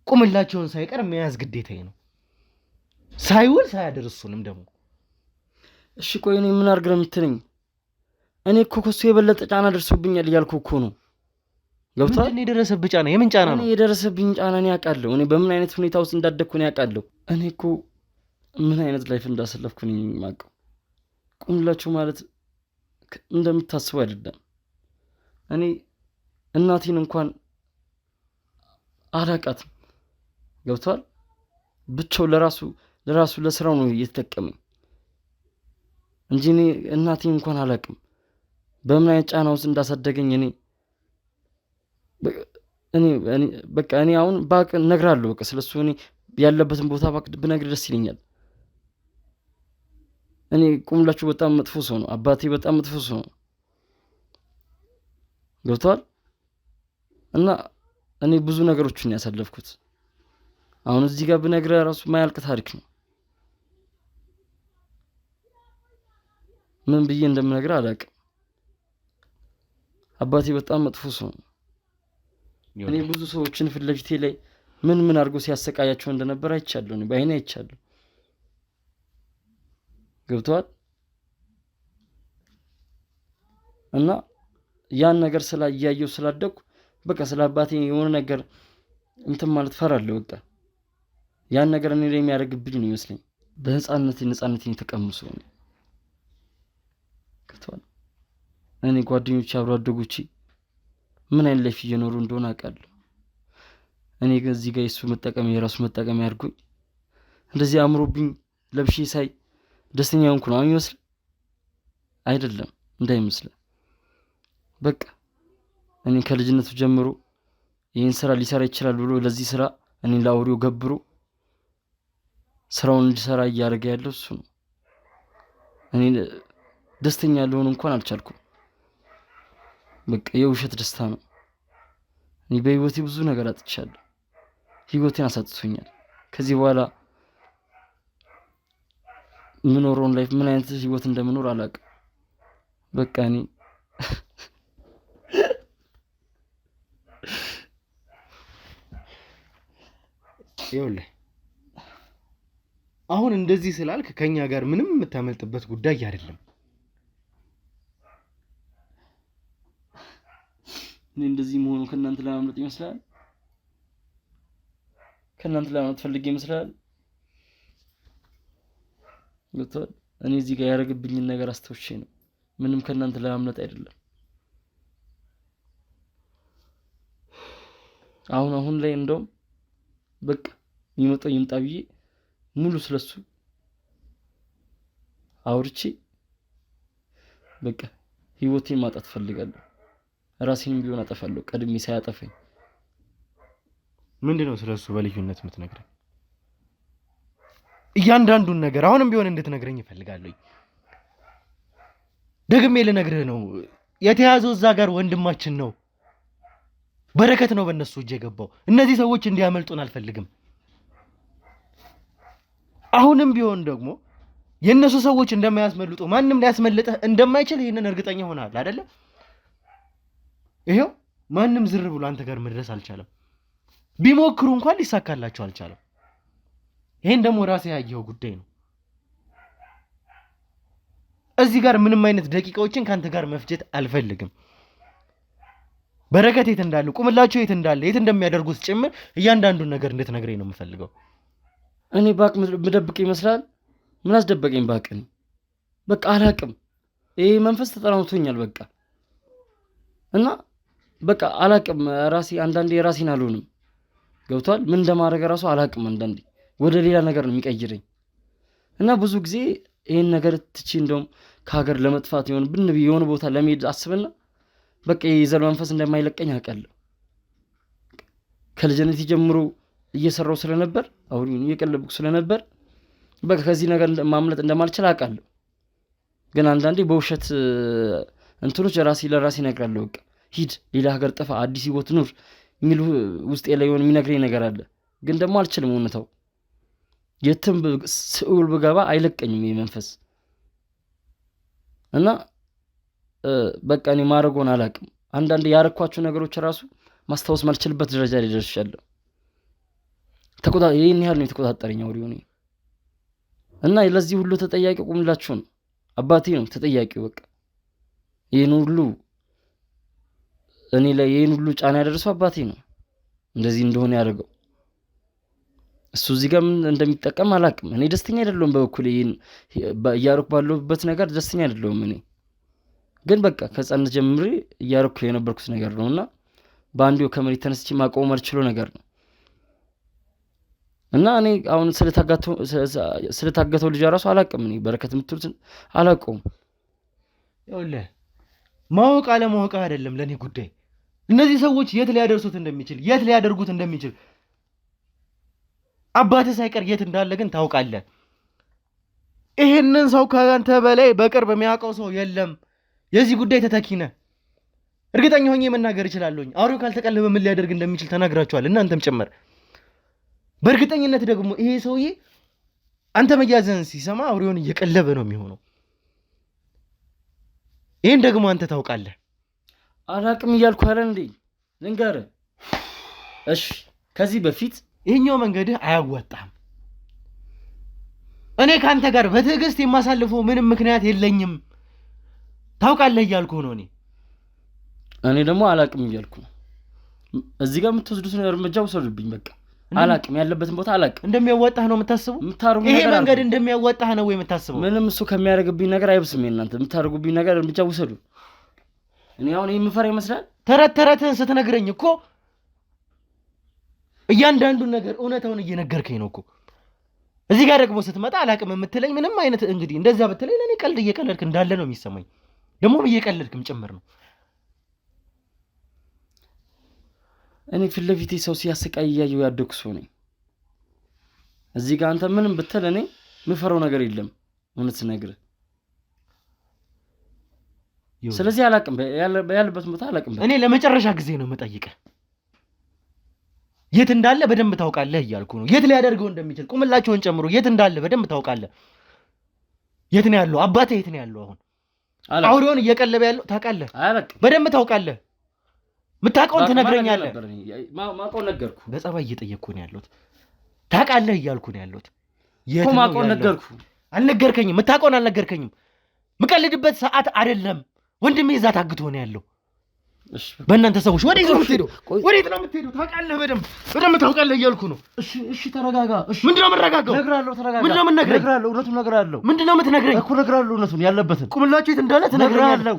ቁምላቸውን ሳይቀር መያዝ ግዴታዬ ነው፣ ሳይውል ሳያደርሱንም ደግሞ። እሺ ቆይ እኔ ምን አድርግ ነው የምትለኝ? እኔ እኮ ከሱ የበለጠ ጫና ደርሶብኛል እያልኩ እኮ ነው። ገብቷል? ምንድን ነው የደረሰብህ ጫና? የምን ጫና ነው? እኔ የደረሰብኝ ጫና እኔ አውቃለሁ። እኔ በምን አይነት ሁኔታ ውስጥ እንዳደግኩ እኔ አውቃለሁ። እኔ እኮ ምን አይነት ላይፍ እንዳሰለፍኩ እኔ የማውቀው። ቁምላቸው ማለት እንደምታስበው አይደለም። እኔ እናቴን እንኳን አላውቃትም። ገብቷል? ብቻው ለራሱ ለስራው ነው እየተጠቀመኝ እንጂ እኔ እናቴን እንኳን አላውቅም። በምን አይነት ጫና ውስጥ እንዳሳደገኝ በቃ እኔ አሁን ባቅ እነግርሃለሁ። በቃ ስለሱ እኔ ያለበትን ቦታ ባቅ ብነግር ደስ ይለኛል። እኔ ቁምላችሁ በጣም መጥፎ ሰው ነው። አባቴ በጣም መጥፎ ሰው ነው። ገብቷል? እና እኔ ብዙ ነገሮችን ያሳለፍኩት አሁን እዚህ ጋር ብነግርህ ራሱ ማያልቅ ታሪክ ነው። ምን ብዬ እንደምነግርህ አላውቅም። አባቴ በጣም መጥፎ ሰው ነው። እኔ ብዙ ሰዎችን ፊት ለፊቴ ላይ ምን አድርጎ ሲያሰቃያቸው እንደነበር አይቻለሁ። እኔ በዓይኔ አይቻለሁ። ገብቷል? እና ያን ነገር እያየሁ ስላደግኩ በቃ ስለ አባቴ የሆነ ነገር እንትን ማለት ፈራለሁ። በቃ ያን ነገር እኔ ላይ የሚያደርግብኝ ነው ይመስለኝ። ነፃነቴን የተቀምሶ ነው። ገብቷል? እኔ ጓደኞቼ አብሮ አደጎቼ ምን አይነት ላይፍ እየኖሩ እንደሆነ አውቃለሁ። እኔ እዚህ ጋር የራሱ መጠቀም ያድርጉኝ እንደዚህ አምሮብኝ ለብሼ ሳይ ደስተኛ ሆንኩ ነው የሚመስል አይደለም፣ እንዳይመስል። በቃ እኔ ከልጅነቱ ጀምሮ ይህን ስራ ሊሰራ ይችላል ብሎ ለዚህ ስራ እኔ ለአውሬው ገብሮ ስራውን እንዲሰራ እያደረገ ያለው እሱ ነው። እኔ ደስተኛ ልሆን እንኳን አልቻልኩም። በቃ የውሸት ደስታ ነው። እኔ በህይወቴ ብዙ ነገር አጥቻለሁ። ህይወቴን አሳጥቶኛል። ከዚህ በኋላ ምኖረውን ላይፍ ምን አይነት ህይወት እንደምኖር አላውቅም። በቃ እኔ ይኸውልህ አሁን እንደዚህ ስላልክ ከኛ ጋር ምንም የምታመልጥበት ጉዳይ አይደለም። እኔ እንደዚህ መሆኑ ከእናንተ ለማምለጥ ይመስላል? ከእናንተ ለማምለጥ ፈልጌ ይመስላል? ገብቶሃል? እኔ እዚህ ጋር ያደረግብኝን ነገር አስተውሼ ነው። ምንም ከእናንተ ለማምለጥ አይደለም። አሁን ላይ እንደውም በቃ የሚመጣው ይምጣ ብዬ ሙሉ ስለሱ አውርቼ በቃ ህይወቴን ማጣት ፈልጋለሁ። ራሴንም ቢሆን አጠፋለሁ ቀድሜ ሳያጠፋኝ። ምንድነው ስለሱ በልዩነት የምትነግረኝ? እያንዳንዱን ነገር አሁንም ቢሆን እንድትነግረኝ እፈልጋለሁ። ደግሜ ልነግርህ ነው። የተያዘው እዛ ጋር ወንድማችን ነው፣ በረከት ነው በእነሱ እጅ የገባው። እነዚህ ሰዎች እንዲያመልጡን አልፈልግም። አሁንም ቢሆን ደግሞ የእነሱ ሰዎች እንደማያስመልጡ ማንም ሊያስመልጥህ እንደማይችል ይህንን እርግጠኛ ሆነሃል አይደለ? ይሄው ማንም ዝር ብሎ አንተ ጋር መድረስ አልቻለም። ቢሞክሩ እንኳን ሊሳካላቸው አልቻለም። ይሄን ደግሞ ራሴ ያየው ጉዳይ ነው። እዚህ ጋር ምንም አይነት ደቂቃዎችን ካንተ ጋር መፍጀት አልፈልግም። በረከት የት እንዳለ፣ ቁምላቸው የት እንዳለ፣ የት እንደሚያደርጉት ጭምር እያንዳንዱን ነገር እንድትነግረኝ ነው የምፈልገው። እኔ ባቅ ምደብቅ ይመስላል? ምን አስደበቀኝ? ባቅ በቃ አላቅም። ይሄ መንፈስ ተጠራውቶኛል በቃ እና በቃ አላቅም። ራሴ አንዳንዴ ራሴን አልሆንም። ገብቷል? ምን እንደማደርግ ራሱ አላቅም። አንዳንዴ ወደ ሌላ ነገር ነው የሚቀይረኝ እና ብዙ ጊዜ ይሄን ነገር ትቼ እንደውም ከሀገር ለመጥፋት ይሆን ብን የሆነ ቦታ ለመሄድ አስብና በቃ የዘር መንፈስ እንደማይለቀኝ አውቃለሁ። ከልጅነቴ ጀምሮ እየሰራው ስለነበር አሁን እየቀለብኩ ስለነበር በቃ ከዚህ ነገር ማምለጥ እንደማልችል አውቃለሁ። ግን አንዳንዴ በውሸት እንትኖች ለራሴ እነግራለሁ። በቃ ሂድ፣ ሌላ ሀገር ጥፋ፣ አዲስ ህይወት ኑር የሚሉ ውስጤ ላይ የሆነ የሚነግረኝ ነገር አለ። ግን ደግሞ አልችልም። እውነታው የትም ስዑል ብገባ አይለቀኝም ይሄ መንፈስ እና በቃ እኔ ማድረጎን አላውቅም። አንዳንዴ ያረኳቸው ነገሮች ራሱ ማስታወስ ማልችልበት ደረጃ ላይ ደርሻለሁ። ይህን ያህል ነው የተቆጣጠረኝ አውሬው እኔ እና ለዚህ ሁሉ ተጠያቂ ቁምላችሁ ነው። አባቴ ነው ተጠያቂው። በቃ ይህን ሁሉ እኔ ላይ ይህን ሁሉ ጫና ያደረሰው አባቴ ነው። እንደዚህ እንደሆነ ያደርገው እሱ እዚህ ጋር ምን እንደሚጠቀም አላውቅም። እኔ ደስተኛ አይደለሁም በበኩሌ ይህን እያደረኩ ባለሁበት ነገር ደስተኛ አይደለሁም። እኔ ግን በቃ ከህፃንነት ጀምሬ እያደረኩ የነበርኩት ነገር ነው እና በአንዴው ከመሬት ተነስቼ ማቆም አልችለው ነገር ነው እና እኔ አሁን ስለታገተው ልጅ ራሱ አላውቅም። እኔ በረከት የምትሉትን አላውቀውም። ይኸውልህ ማወቅ አለማወቅ አይደለም ለእኔ ጉዳይ። እነዚህ ሰዎች የት ሊያደርሱት እንደሚችል የት ሊያደርጉት እንደሚችል አባትህ ሳይቀር የት እንዳለ ግን ታውቃለህ። ይሄንን ሰው ከአንተ በላይ በቅርብ የሚያውቀው ሰው የለም። የዚህ ጉዳይ ተተኪ ነህ። እርግጠኛ ሆኜ መናገር እችላለሁኝ። አውሬው ካልተቀለበ ምን ሊያደርግ እንደሚችል ተናግራችኋል፣ እናንተም ጭምር። በእርግጠኝነት ደግሞ ይሄ ሰውዬ አንተ መያዝህን ሲሰማ አውሬውን እየቀለበ ነው የሚሆነው። ይሄን ደግሞ አንተ ታውቃለህ። አላቅም እያልኩ አለ እንዴ ልንገርህ። እሺ ከዚህ በፊት ይሄኛው መንገድህ አያዋጣም። እኔ ካንተ ጋር በትዕግስት የማሳልፈው ምንም ምክንያት የለኝም። ታውቃለህ እያልኩ ነው። እኔ ደግሞ አላቅም እያልኩ ነው። እዚህ ጋር የምትወስዱትን እርምጃ ውሰዱብኝ። በቃ አላቅም፣ ያለበትን ቦታ አላቅም። እንደሚያዋጣህ ነው የምታስበው? ይሄ መንገድ እንደሚያዋጣህ ነው ወይ የምታስበው? ምንም እሱ ከሚያደርግብኝ ነገር አይብስም። እናንተ የምታደርጉብኝ ነገር እርምጃ ውሰዱ። እኔ አሁን ይሄ የምፈራ ይመስላል? ተረትህን ስትነግረኝ እኮ እያንዳንዱን ነገር እውነታውን እየነገርከኝ ነው እኮ። እዚህ ጋር ደግሞ ስትመጣ አላቅም የምትለኝ ምንም አይነት እንግዲህ እንደዛ ብትለኝ ለእኔ ቀልድ እየቀለድክ እንዳለ ነው የሚሰማኝ። ደግሞ እየቀለድክም ጭምር ነው። እኔ ፊት ለፊቴ ሰው ሲያሰቃይ እያየሁ ያደኩ ሰው ነኝ። እዚህ ጋር አንተ ምንም ብትል እኔ የምፈራው ነገር የለም እውነት ስነግርህ። ስለዚህ አላቅም ያለበት ቦታ አላቅም። እኔ ለመጨረሻ ጊዜ ነው የምጠይቅህ፣ የት እንዳለ በደንብ ታውቃለህ እያልኩ ነው። የት ሊያደርገው እንደሚችል ቁምላቸውን ጨምሮ የት እንዳለ በደንብ ታውቃለህ። የት ነው ያለው? አባትህ የት ነው ያለው? አሁን አውሬውን እየቀለበ ያለው ታውቃለህ፣ በደንብ ታውቃለህ። የምታውቀውን ትነግረኛለህ። ማውቀው ነገርኩ። በጸባይ እየጠየቅኩ ነው ያለሁት። ታውቃለህ እያልኩ ነው ያለሁት። የት ነው ማውቀው ነገርኩ። አልነገርከኝም። የምታውቀውን አልነገርከኝም። ምቀልድበት ሰዓት አይደለም። ወንድሜ እዛ ታግቶ ነው ያለው። በእናንተ ሰዎች ወዴት ነው የምትሄደው? ወዴት ነው የምትሄደው? ታውቃለህ፣ በደንብ ታውቃለህ እያልኩ ነው። እሺ ተረጋጋ። ምንድን ነው የምትረጋጋው? እነግርሃለሁ፣ ተረጋጋ። ምንድን ነው የምትነግረኝ? እውነቱን እነግርሃለሁ። ምንድን ነው የምትነግረኝ? እኮ እነግርሃለሁ፣ እውነቱን ያለበትን ቁምላችሁ የት እንዳለ ትነግረኛለህ።